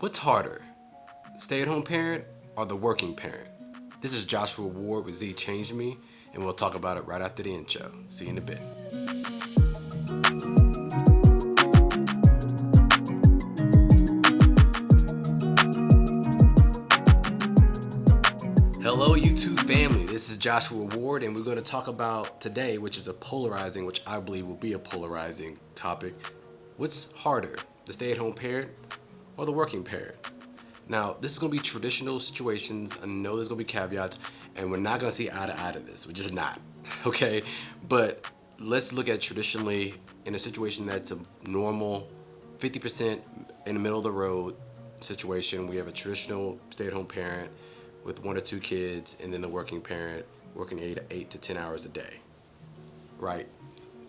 What's harder, stay-at-home parent or the working parent? This is Joshua Ward with ZchangedMe, and we'll talk about it right after the intro. See you in a bit. Hello YouTube family, this is Joshua Ward, and we're going to talk about today, which I believe will be a polarizing topic. What's harder, the stay-at-home parent or the working parent? Now, this is going to be traditional situations. I know there's going to be caveats, and we're not going to see eye to eye to this. We're just not, okay? But let's look at traditionally in a situation that's a normal 50% in the middle of the road situation. We have a traditional stay-at-home parent with 1 or 2 kids, and then the working parent working 8 to 10 hours a day, right?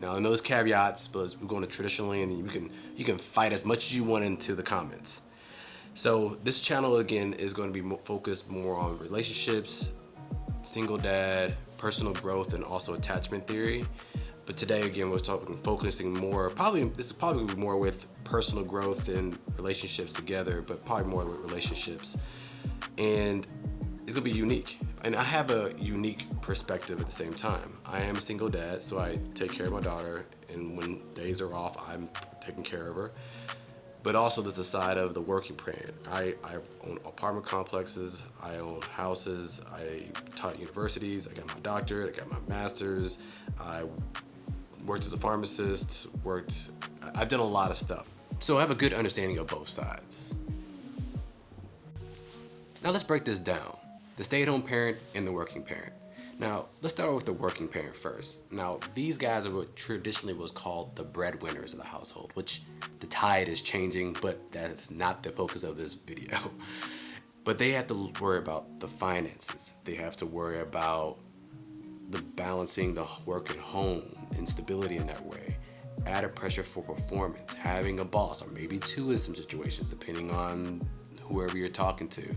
Now, I know there's caveats, but we're going to traditionally, and you can fight as much as you want into the comments. So this channel again is going to be focused more on relationships, single dad, personal growth, and also attachment theory. But today again we're focusing more. This is probably more with personal growth and relationships together, but probably more with relationships. And it's gonna be unique, and I have a unique perspective at the same time. I am a single dad, so I take care of my daughter, and when days are off, I'm taking care of her. But also there's the side of the working parent. I own apartment complexes, I own houses, I taught universities, I got my doctorate, I got my master's, I worked as a pharmacist, I've done a lot of stuff. So I have a good understanding of both sides. Now let's break this down. The stay-at-home parent and the working parent. Now, let's start with the working parent first. Now, these guys are what traditionally was called the breadwinners of the household, which the tide is changing, but that is not the focus of this video. But they have to worry about the finances. They have to worry about the balancing the work at home and stability in that way. Added pressure for performance, having a boss, or maybe 2 in some situations, depending on whoever you're talking to.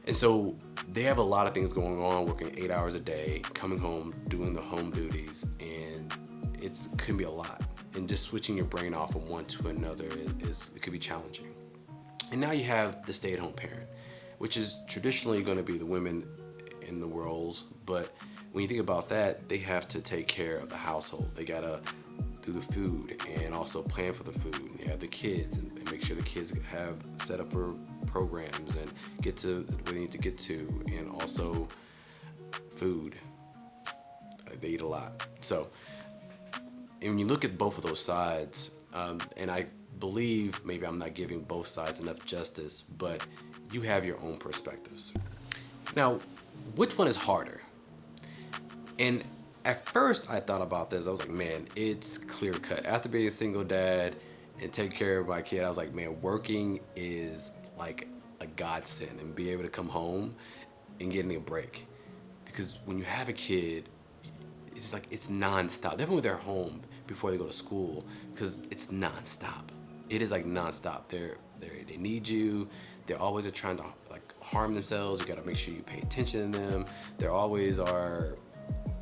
And so they have a lot of things going on, working 8 hours a day, coming home, doing the home duties, and it can be a lot. And just switching your brain off from one to another it could be challenging. And now you have the stay-at-home parent, which is traditionally going to be the women in the roles, but when you think about that, they have to take care of the household. They gotta do the food and also plan for the food. And they have the kids and make sure the kids have set up for programs and get to where they need to get to, and also food. They eat a lot. So, and when you look at both of those sides, and I believe maybe I'm not giving both sides enough justice, but you have your own perspectives. Now, which one is harder? And at first I thought about this, I was like, man, it's clear cut. After being a single dad and taking care of my kid, I was like, man, working is like a godsend, and be able to come home and getting a break. Because when you have a kid, it's just like, it's nonstop. Even when they're home before they go to school, because it's nonstop. It is like nonstop. They need you. They always are trying to like harm themselves. You gotta make sure you pay attention to them. They always are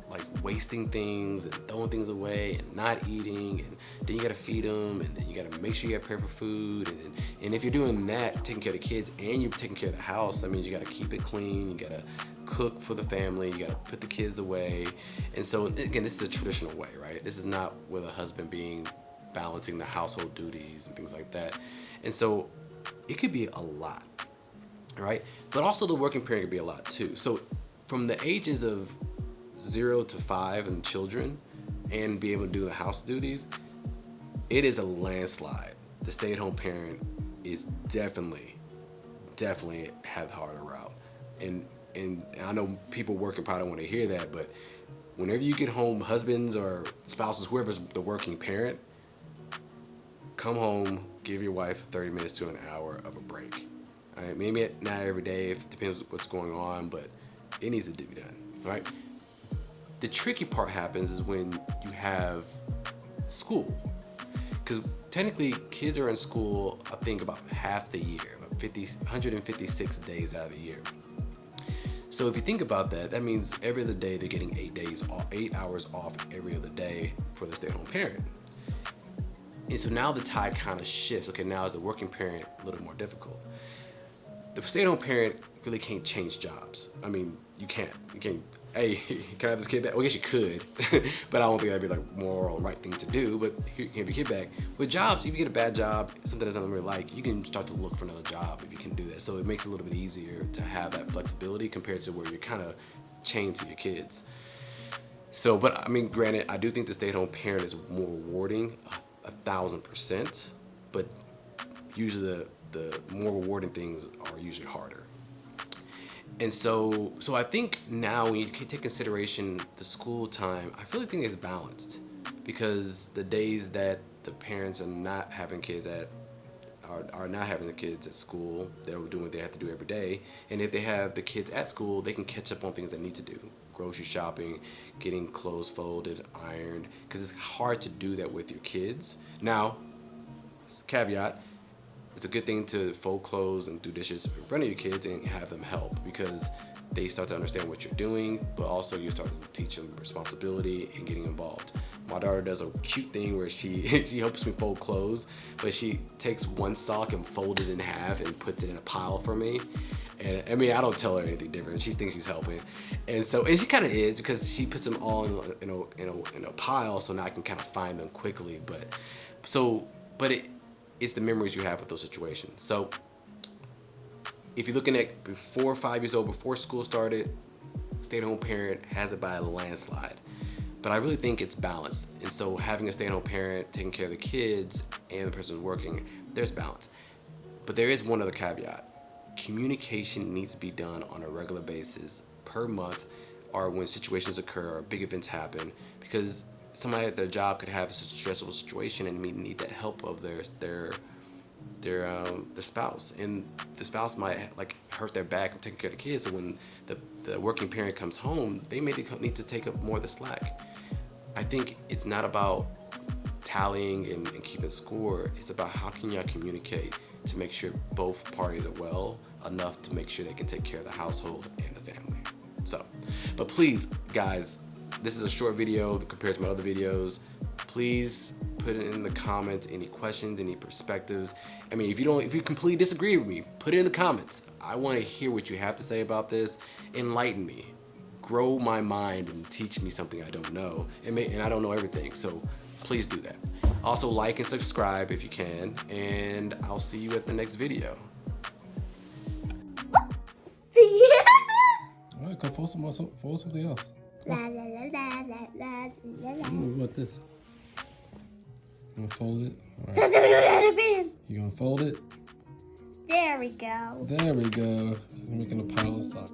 like wasting things and throwing things away and not eating, and then you gotta feed them, and then you gotta make sure you gotta prepare for food, and if you're doing that, taking care of the kids and you're taking care of the house, that means you gotta keep it clean, you gotta cook for the family, you gotta put the kids away. And so again, this is the traditional way, right? This is not with a husband balancing the household duties and things like that. And so it could be a lot, right? But also the working parent could be a lot too. So from the ages of 0 to 5 and children, and be able to do the house duties, it is a landslide. The stay-at-home parent is definitely have the harder route. And I know people working probably don't want to hear that, but whenever you get home, husbands or spouses, whoever's the working parent, come home, give your wife 30 minutes to an hour of a break. All right, maybe not every day, if it depends what's going on, but it needs to be done, right? The tricky part happens is when you have school, because technically kids are in school, I think about half the year, about 156 days out of the year. So if you think about that, that means every other day they're getting 8 hours off every other day for the stay-at-home parent. And so now the tide kind of shifts. Okay, now as a working parent, a little more difficult. The stay-at-home parent really can't change jobs. I mean, you can't. You can't. Hey, can I have this kid back? Well, I guess you could, but I don't think that'd be like moral right thing to do. But you can have your kid back. With jobs, if you get a bad job, something that doesn't really like, you can start to look for another job if you can do that. So it makes it a little bit easier to have that flexibility compared to where you're kind of chained to your kids. So, but I mean, granted, I do think the stay-at-home parent is more rewarding, 1,000%. But usually the more rewarding things are usually harder. And so I think now when you take consideration the school time, I really think it's balanced, because the days that the parents are not having kids are not having the kids at school, they're doing what they have to do every day. And if they have the kids at school, they can catch up on things they need to do. Grocery shopping, getting clothes folded, ironed, because it's hard to do that with your kids. Now, caveat, it's a good thing to fold clothes and do dishes in front of your kids and have them help, because they start to understand what you're doing, but also you start to teach them responsibility and getting involved. My daughter does a cute thing where she helps me fold clothes, but she takes one sock and folds it in half and puts it in a pile for me. And I mean, I don't tell her anything different. She thinks she's helping, and she kind of is, because she puts them all in a pile, so now I can kind of find them quickly. But it's the memories you have with those situations. So if you're looking at before 5 years old, before school started, stay-at-home parent has it by a landslide. But I really think it's balanced. And so having a stay-at-home parent taking care of the kids and the person who's working, there's balance. But there is one other caveat. Communication needs to be done on a regular basis per month, or when situations occur or big events happen, because somebody at their job could have such a stressful situation and need that help of their spouse, and the spouse might like hurt their back and taking care of the kids. So when the working parent comes home, they may need to take up more of the slack. I think it's not about tallying and keeping score. It's about how can y'all communicate to make sure both parties are well enough to make sure they can take care of the household and the family. So, but please, guys, this is a short video compared to my other videos. Please put it in the comments any questions, any perspectives. I mean, if you completely disagree with me, put it in the comments. I want to hear what you have to say about this. Enlighten me, grow my mind, and teach me something I don't know. And I don't know everything, so please do that. Also, like and subscribe if you can, and I'll see you at the next video. All right, go fold something else. La la la la la la la. What about this? You gonna fold it? All Right. You gonna fold it? There we go. There we go. I'm making a pile of socks.